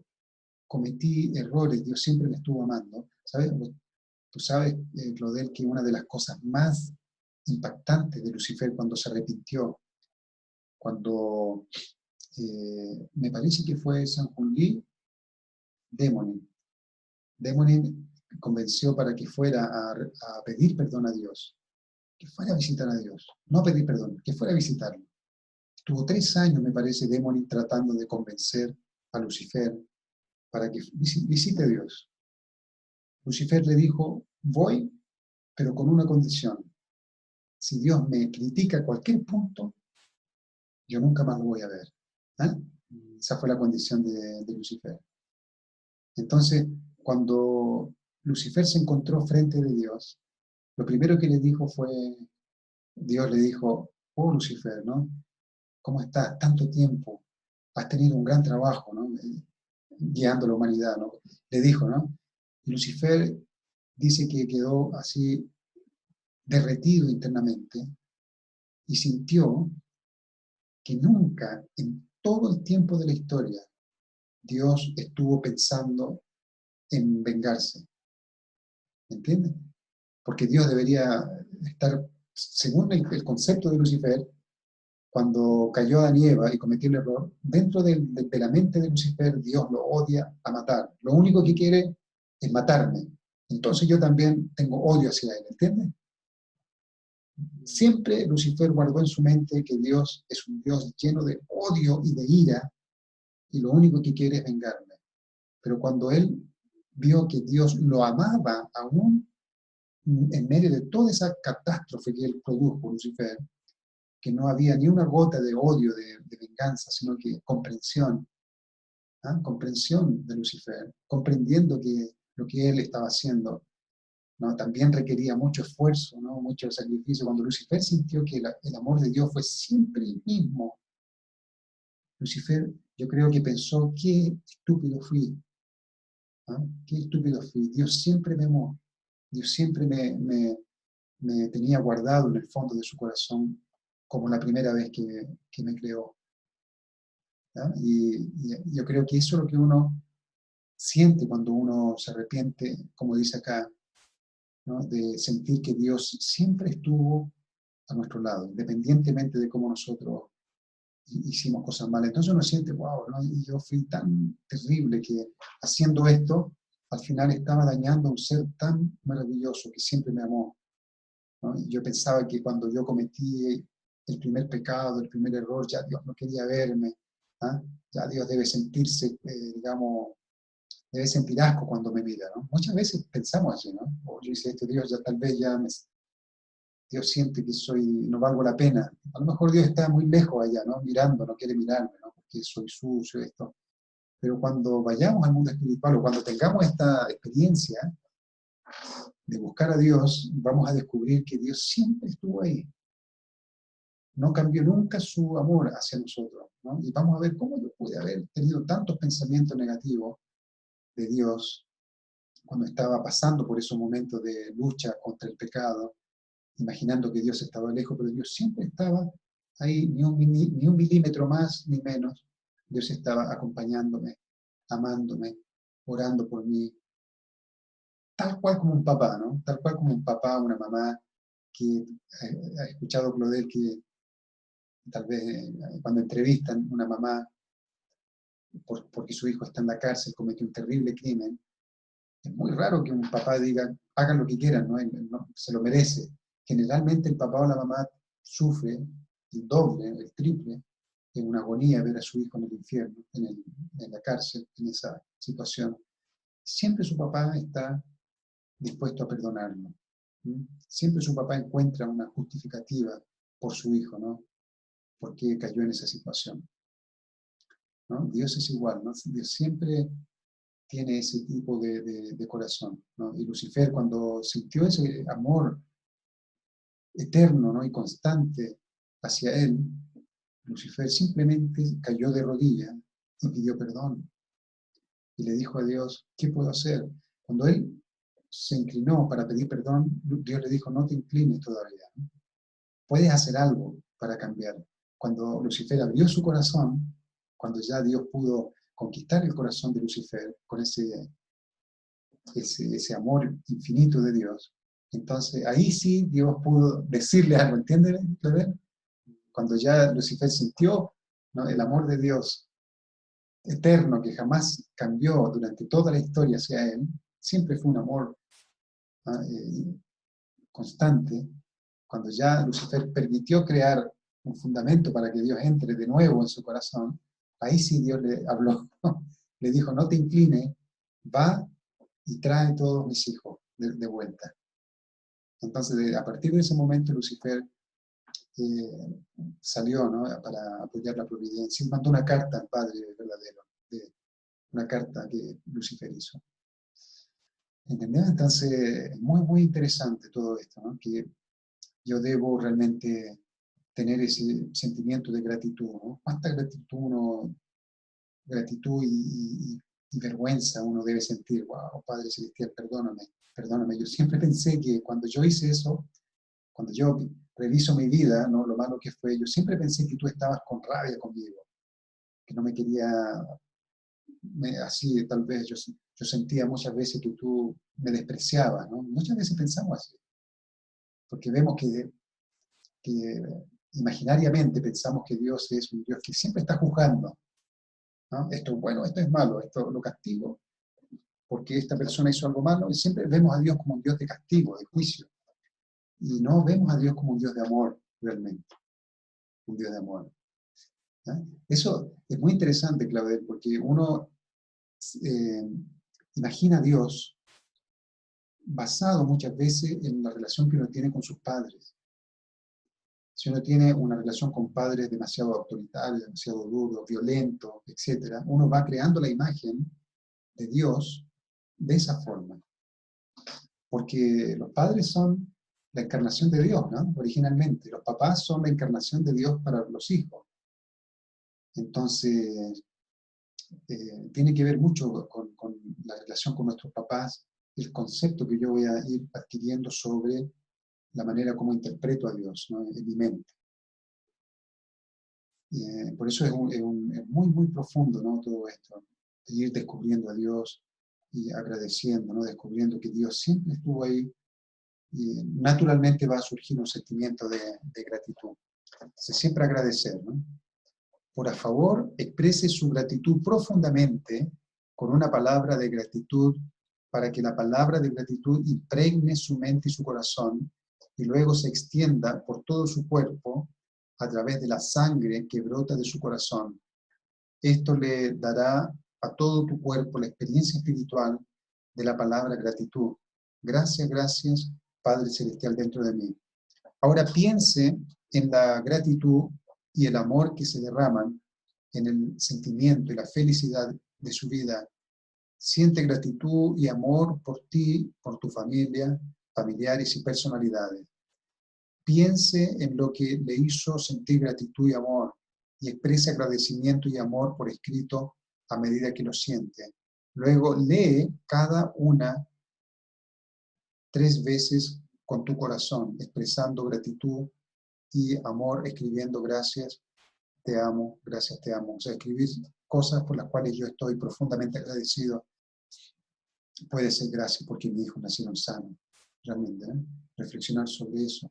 cometí errores, Dios siempre me estuvo amando. ¿Sabes? Tú sabes, Claudel, que una de las cosas más impactantes de Lucifer cuando se arrepintió, cuando me parece que fue San Junlí, Démonin. Démonin convenció para que fuera a pedir perdón a Dios, que fuera a visitar a Dios, no a pedir perdón, que fuera a visitarlo. Estuvo 3 años, me parece, Démonin tratando de convencer a Lucifer para que visite a Dios. Lucifer le dijo, voy, pero con una condición. Si Dios me critica cualquier punto, yo nunca más lo voy a ver. ¿Eh? Esa fue la condición de Lucifer. Entonces, cuando Lucifer se encontró frente de Dios, lo primero que le dijo fue, Dios le dijo, oh Lucifer, ¿no? ¿Cómo estás? Tanto tiempo, has tenido un gran trabajo, ¿no? Guiando a la humanidad, ¿no? Le dijo, ¿no? Y Lucifer dice que quedó así derretido internamente y sintió que nunca en todo el tiempo de la historia Dios estuvo pensando en vengarse. ¿Entiendes? Porque Dios debería estar, según el concepto de Lucifer, cuando cayó Adán y Eva y cometió el error, dentro de la mente de Lucifer, Dios lo odia a matar. Lo único que quiere es matarme. Entonces yo también tengo odio hacia él, ¿entiendes? Siempre Lucifer guardó en su mente que Dios es un Dios lleno de odio y de ira, y lo único que quiere es vengarme. Pero cuando él vio que Dios lo amaba aún en medio de toda esa catástrofe que él produjo, Lucifer, que no había ni una gota de odio, de venganza, sino que comprensión, ¿ah? Comprensión de Lucifer, comprendiendo que lo que él estaba haciendo, ¿no? También requería mucho esfuerzo, ¿no? Mucho sacrificio. Cuando Lucifer sintió que el amor de Dios fue siempre el mismo, Lucifer, yo creo que pensó, qué estúpido fui, ¿ah? Qué estúpido fui. Dios siempre me amó, Dios siempre me tenía guardado en el fondo de su corazón como la primera vez que me creó. Y yo creo que eso es lo que uno siente cuando uno se arrepiente, como dice acá, ¿no? De sentir que Dios siempre estuvo a nuestro lado, independientemente de cómo nosotros hicimos cosas malas. Entonces uno siente, wow, ¿no? Y yo fui tan terrible que haciendo esto, al final estaba dañando a un ser tan maravilloso que siempre me amó, ¿no? Y yo pensaba que cuando yo cometí el primer pecado, el primer error, ya Dios no quería verme, ¿ah? Ya Dios debe sentirse, digamos, debe sentir asco cuando me mira, ¿no? Muchas veces pensamos así, ¿no? O yo hice esto, Dios ya tal vez Dios siente que no valgo la pena. A lo mejor Dios está muy lejos allá, ¿no? Mirando, no quiere mirarme, ¿no? Porque soy sucio, esto. Pero cuando vayamos al mundo espiritual o cuando tengamos esta experiencia de buscar a Dios, vamos a descubrir que Dios siempre estuvo ahí. No cambió nunca su amor hacia nosotros, ¿no? Y vamos a ver cómo yo pude haber tenido tantos pensamientos negativos de Dios cuando estaba pasando por esos momentos de lucha contra el pecado, imaginando que Dios estaba lejos, pero Dios siempre estaba ahí, ni un milímetro más ni menos. Dios estaba acompañándome, amándome, orando por mí, tal cual como un papá, ¿no? Tal cual como un papá, una mamá, que ha escuchado, Claudel, que tal vez cuando entrevistan una mamá porque su hijo está en la cárcel, cometió un terrible crimen, es muy raro que un papá diga, hagan lo que quieran, ¿no? No, se lo merece. Generalmente el papá o la mamá sufre el doble, el triple, en una agonía ver a su hijo en el infierno, en la cárcel, en esa situación. Siempre su papá está dispuesto a perdonarlo. Siempre su papá encuentra una justificativa por su hijo, ¿no? Porque cayó en esa situación, ¿no? Dios es igual, ¿no? Dios siempre tiene ese tipo de corazón, ¿no? Y Lucifer, cuando sintió ese amor eterno, ¿no? Y constante hacia él, Lucifer simplemente cayó de rodillas y pidió perdón. Y le dijo a Dios, ¿qué puedo hacer? Cuando él se inclinó para pedir perdón, Dios le dijo, no te inclines todavía, ¿no? Puedes hacer algo para cambiar. Cuando Lucifer abrió su corazón, cuando ya Dios pudo conquistar el corazón de Lucifer con ese amor infinito de Dios, entonces ahí sí Dios pudo decirle algo, ¿entiendes, Clever? Cuando ya Lucifer sintió, ¿no?, el amor de Dios eterno que jamás cambió durante toda la historia hacia él, siempre fue un amor, ¿ah?, constante. Cuando ya Lucifer permitió crear un fundamento para que Dios entre de nuevo en su corazón, ahí sí Dios le habló, le dijo, no te inclines, va y trae todos mis hijos de vuelta. Entonces, a partir de ese momento, Lucifer salió, ¿no?, para apoyar la providencia y mandó una carta al Padre verdadero, una carta que Lucifer hizo. ¿Entendés? Entonces, es muy, muy interesante todo esto, ¿no?, que yo debo realmente tener ese sentimiento de gratitud, ¿no? ¿Cuánta gratitud y vergüenza uno debe sentir? Wow, Padre Celestial, perdóname, perdóname. Yo siempre pensé que cuando yo hice eso, cuando yo reviso mi vida, ¿no?, lo malo que fue, yo siempre pensé que tú estabas con rabia conmigo, que no me quería, así tal vez yo sentía muchas veces que tú me despreciabas, ¿no? Muchas veces pensamos así, porque vemos que imaginariamente pensamos que Dios es un Dios que siempre está juzgando, ¿no? Esto es bueno, esto es malo, esto lo castigo, porque esta persona hizo algo malo, y siempre vemos a Dios como un Dios de castigo, de juicio, y no vemos a Dios como un Dios de amor, realmente, un Dios de amor, ¿no? Eso es muy interesante, Claudel, porque uno eh, imagina a Dios basado muchas veces en la relación que uno tiene con sus padres. Si uno tiene una relación con padres demasiado autoritarios, demasiado duros, violentos, etc., uno va creando la imagen de Dios de esa forma. Porque los padres son la encarnación de Dios, ¿no? Originalmente. Los papás son la encarnación de Dios para los hijos. Entonces, tiene que ver mucho con la relación con nuestros papás, el concepto que yo voy a ir adquiriendo sobre la manera como interpreto a Dios, ¿no?, en mi mente. Por eso es muy, muy profundo, ¿no?, todo esto, de ir descubriendo a Dios y agradeciendo, ¿no?, descubriendo que Dios siempre estuvo ahí, y naturalmente va a surgir un sentimiento de gratitud. Entonces, siempre agradecer, ¿no? Por favor, exprese su gratitud profundamente con una palabra de gratitud, para que la palabra de gratitud impregne su mente y su corazón y luego se extienda por todo su cuerpo a través de la sangre que brota de su corazón. Esto le dará a todo tu cuerpo la experiencia espiritual de la palabra gratitud. Gracias, gracias, Padre Celestial dentro de mí. Ahora piense en la gratitud y el amor que se derraman en el sentimiento y la felicidad de su vida. Siente gratitud y amor por ti, por tu familia, familiares y personalidades. Piense en lo que le hizo sentir gratitud y amor y exprese agradecimiento y amor por escrito a medida que lo siente. Luego lee cada una 3 veces con tu corazón, expresando gratitud y amor, escribiendo gracias, te amo, gracias, te amo. O sea, escribir cosas por las cuales yo estoy profundamente agradecido. Puede ser gracias porque mi hijo nació sano, realmente, ¿eh? Reflexionar sobre eso.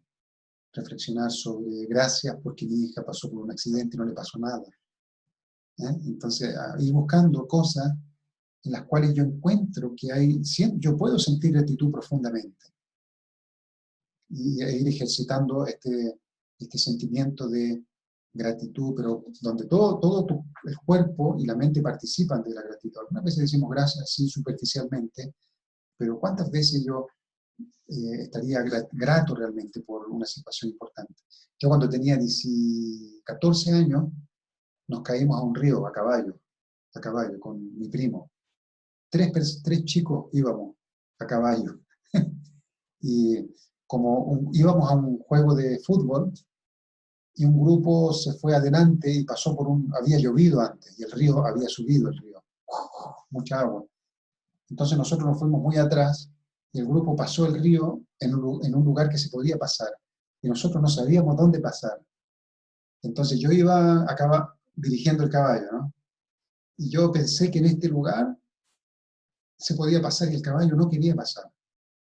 Reflexionar sobre gracias porque mi hija pasó por un accidente y no le pasó nada, ¿eh? Entonces, ir buscando cosas en las cuales yo encuentro que yo puedo sentir gratitud profundamente y ir ejercitando este sentimiento de gratitud, pero donde todo el cuerpo y la mente participan de la gratitud. Algunas veces decimos gracias así superficialmente, pero ¿cuántas veces yo estaría grato realmente por una situación importante? Yo cuando tenía 14 años, nos caímos a un río a caballo con mi primo. Tres chicos íbamos a caballo. Y como íbamos a un juego de fútbol, y un grupo se fue adelante y pasó por había llovido antes, y el río había subido el río, mucha agua. Entonces nosotros nos fuimos muy atrás, y el grupo pasó el río en un lugar que se podía pasar, y nosotros no sabíamos dónde pasar. Entonces yo acaba dirigiendo el caballo, ¿no? Y yo pensé que en este lugar se podía pasar, y el caballo no quería pasar.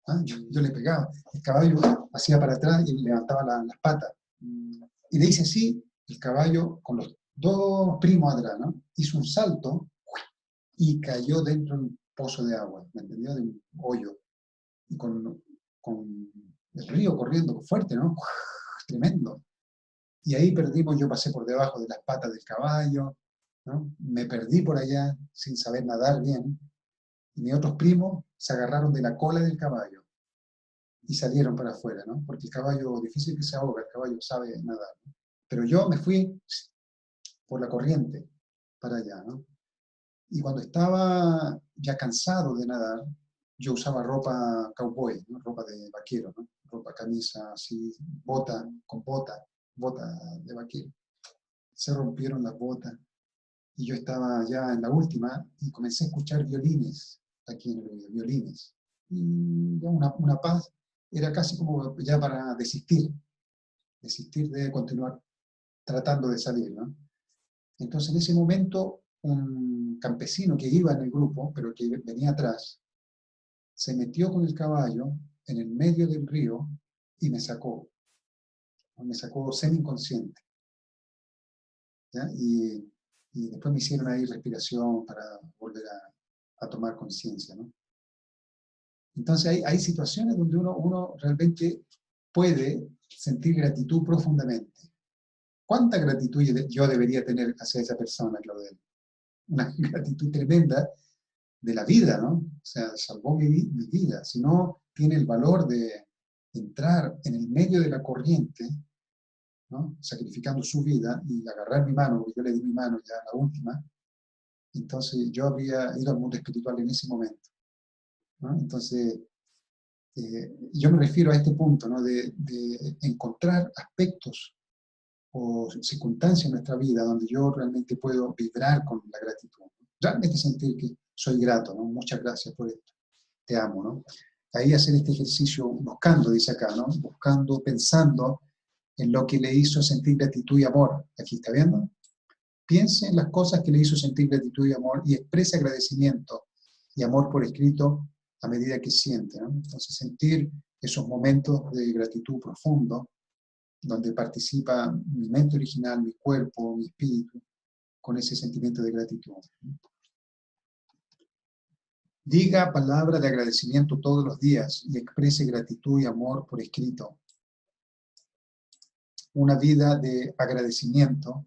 ¿Ah? Yo le pegaba, el caballo hacía para atrás y levantaba las patas. Y le hice así, el caballo con los dos primos atrás, ¿no? Hizo un salto y cayó dentro de un pozo de agua, ¿me entendió? De un hoyo. Y con el río corriendo fuerte, ¿no? Tremendo. Y ahí perdimos, yo pasé por debajo de las patas del caballo, ¿no? Me perdí por allá sin saber nadar bien. Y mis otros primos se agarraron de la cola del caballo y salieron para afuera, ¿no? Porque el caballo, difícil que se ahoga, el caballo sabe nadar, ¿no? Pero yo me fui por la corriente para allá, ¿no? Y cuando estaba ya cansado de nadar, yo usaba ropa cowboy, ¿no? Ropa de vaquero, ¿no? Ropa, camisa, así, bota de vaquero. Se rompieron las botas y yo estaba ya en la última y comencé a escuchar violines aquí en el oído, violines. Y ya una paz, era casi como ya para desistir de continuar tratando de salir, ¿no? Entonces en ese momento un campesino que iba en el grupo, pero que venía atrás, se metió con el caballo en el medio del río y me sacó semi-inconsciente, ¿ya? Y después me hicieron ahí respiración para volver a tomar conciencia, ¿no? Entonces hay situaciones donde uno realmente puede sentir gratitud profundamente. ¿Cuánta gratitud yo debería tener hacia esa persona, Claudel? Una gratitud tremenda de la vida, ¿no? O sea, salvó mi vida. Si no tiene el valor de entrar en el medio de la corriente, ¿no? Sacrificando su vida y agarrar mi mano, porque yo le di mi mano ya la última, entonces yo habría ido al mundo espiritual en ese momento, ¿no? Entonces, yo me refiero a este punto, ¿no? De encontrar aspectos o circunstancias en nuestra vida donde yo realmente puedo vibrar con la gratitud, ¿no? Realmente sentir que soy grato, ¿no? Muchas gracias por esto, te amo, ¿no? Ahí hacer este ejercicio buscando, dice acá, ¿no? Buscando, pensando en lo que le hizo sentir gratitud y amor. Aquí, ¿está viendo? Piense en las cosas que le hizo sentir gratitud y amor y exprese agradecimiento y amor por escrito a medida que siente, ¿no? Entonces, sentir esos momentos de gratitud profundo, donde participa mi mente original, mi cuerpo, mi espíritu, con ese sentimiento de gratitud. Diga palabras de agradecimiento todos los días y exprese gratitud y amor por escrito. Una vida de agradecimiento,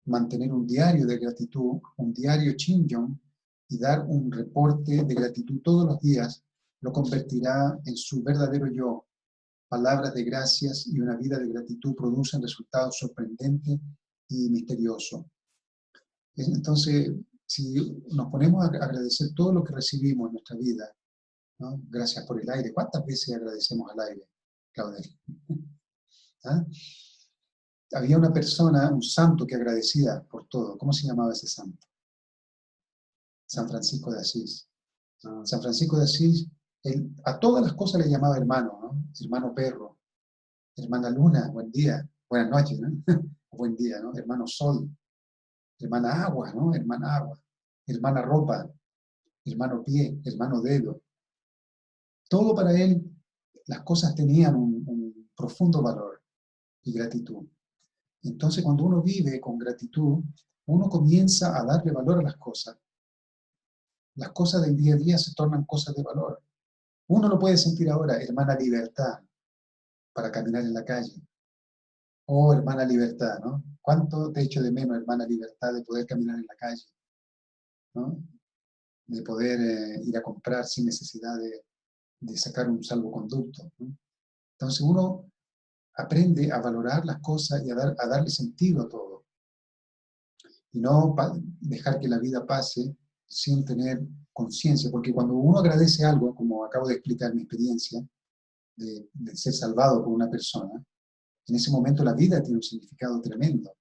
mantener un diario de gratitud, un diario Chinyon, y dar un reporte de gratitud todos los días, lo convertirá en su verdadero yo. Palabras de gracias y una vida de gratitud producen resultados sorprendentes y misteriosos. Entonces, si nos ponemos a agradecer todo lo que recibimos en nuestra vida, ¿no? Gracias por el aire. ¿Cuántas veces agradecemos al aire, Claudia? ¿Ah? Había una persona, un santo que agradecía por todo. ¿Cómo se llamaba ese santo? San Francisco de Asís. San Francisco de Asís, a todas las cosas le llamaba hermano, ¿no? Hermano perro, hermana luna, buen día, buenas noches, ¿no? Buen día, ¿no? Hermano sol, hermana agua, ¿no? Hermana agua, hermana ropa, hermano pie, hermano dedo. Todo para él, las cosas tenían un profundo valor y gratitud. Entonces, cuando uno vive con gratitud, uno comienza a darle valor a las cosas. Las cosas del día a día se tornan cosas de valor. Uno lo puede sentir ahora, hermana libertad, para caminar en la calle. Oh, hermana libertad, ¿no? ¿Cuánto te echo de menos, hermana libertad, de poder caminar en la calle, ¿no? De poder ir a comprar sin necesidad de sacar un salvoconducto, ¿no? Entonces uno aprende a valorar las cosas y a darle sentido a todo. Y no dejar que la vida pase sin tener conciencia, porque cuando uno agradece algo, como acabo de explicar mi experiencia, de ser salvado por una persona, En ese momento la vida tiene un significado tremendo.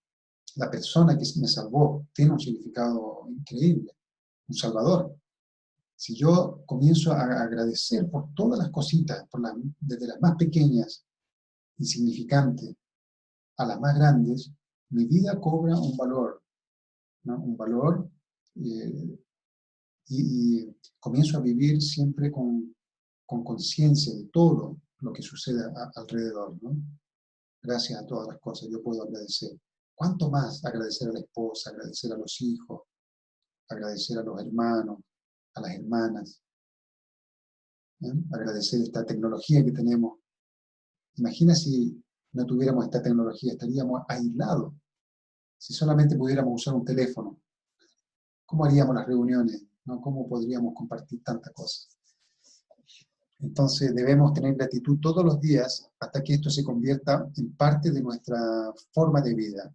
La persona que me salvó tiene un significado increíble, un salvador. Si yo comienzo a agradecer por todas las cositas, desde las más pequeñas, insignificantes, a las más grandes, mi vida cobra un valor, ¿no? Un valor, y comienzo a vivir siempre con conciencia de todo lo que sucede alrededor, ¿no? Gracias a todas las cosas yo puedo agradecer. ¿Cuánto más agradecer a la esposa, agradecer a los hijos, agradecer a los hermanos, a las hermanas? Agradecer esta tecnología que tenemos. Imagina si no tuviéramos esta tecnología, estaríamos aislados. Si solamente pudiéramos usar un teléfono, ¿cómo haríamos las reuniones? ¿No? ¿Cómo podríamos compartir tantas cosas? Entonces debemos tener gratitud todos los días hasta que esto se convierta en parte de nuestra forma de vida.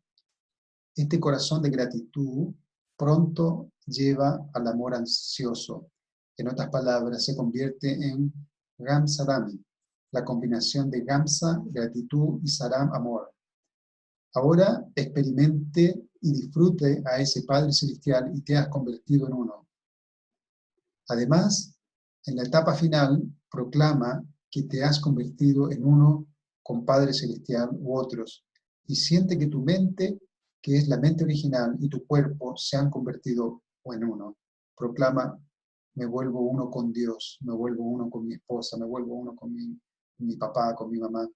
Este corazón de gratitud pronto lleva al amor ansioso. En otras palabras, se convierte en Gam Saram, la combinación de Gamsa, gratitud, y Saram, amor. Ahora experimente y disfrute a ese Padre Celestial y te has convertido en uno. Además, en la etapa final, proclama que te has convertido en uno con Padre Celestial u otros, y siente que tu mente, que es la mente original, y tu cuerpo se han convertido en uno. Proclama: me vuelvo uno con Dios, me vuelvo uno con mi esposa, me vuelvo uno con mi papá, con mi mamá.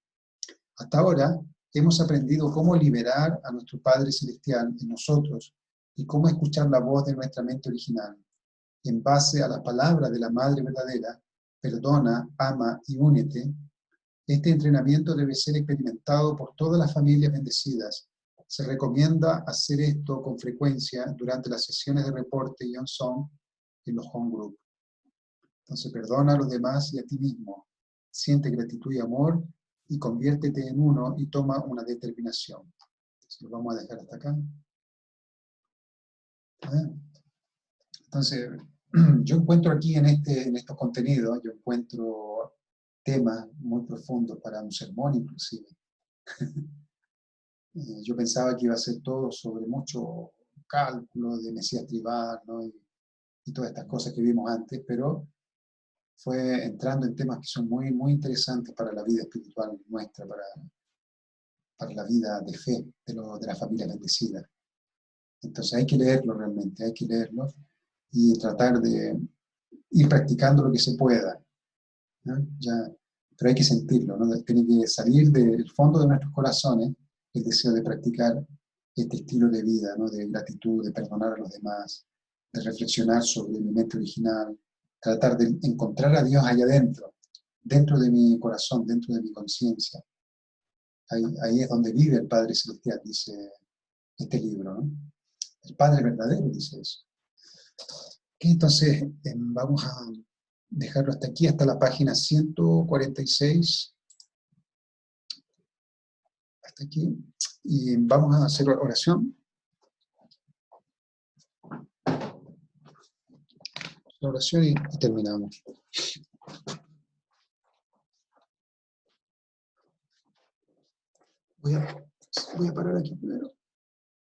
Hasta ahora hemos aprendido cómo liberar a nuestro Padre Celestial en nosotros y cómo escuchar la voz de nuestra mente original. En base a las palabras de la Madre verdadera, perdona, ama y únete, este entrenamiento debe ser experimentado por todas las familias bendecidas. Se recomienda hacer esto con frecuencia durante las sesiones de reporte y on-song en los home group. Entonces, perdona a los demás y a ti mismo. Siente gratitud y amor y conviértete en uno y toma una determinación. Entonces, lo vamos a dejar hasta acá. Entonces, yo encuentro aquí en estos contenidos, yo encuentro temas muy profundos para un sermón inclusive. Yo pensaba que iba a ser todo sobre mucho cálculo de Mesías tribal, ¿no? y todas estas cosas que vimos antes, pero fue entrando en temas que son muy, muy interesantes para la vida espiritual nuestra, para la vida de fe de la familia bendecida. Entonces hay que leerlo realmente, hay que leerlo y tratar de ir practicando lo que se pueda, ¿no? Pero hay que sentirlo, ¿no? Tiene que salir del fondo de nuestros corazones el deseo de practicar este estilo de vida, ¿no? De gratitud, de perdonar a los demás, de reflexionar sobre mi mente original, tratar de encontrar a Dios allá adentro, dentro de mi corazón, dentro de mi conciencia. Ahí es donde vive el Padre Celestial, dice este libro, ¿no? El Padre verdadero dice eso. Entonces, vamos a dejarlo hasta aquí, hasta la página 146. Hasta aquí. Y vamos a hacer oración. La oración y terminamos. Voy a parar aquí primero.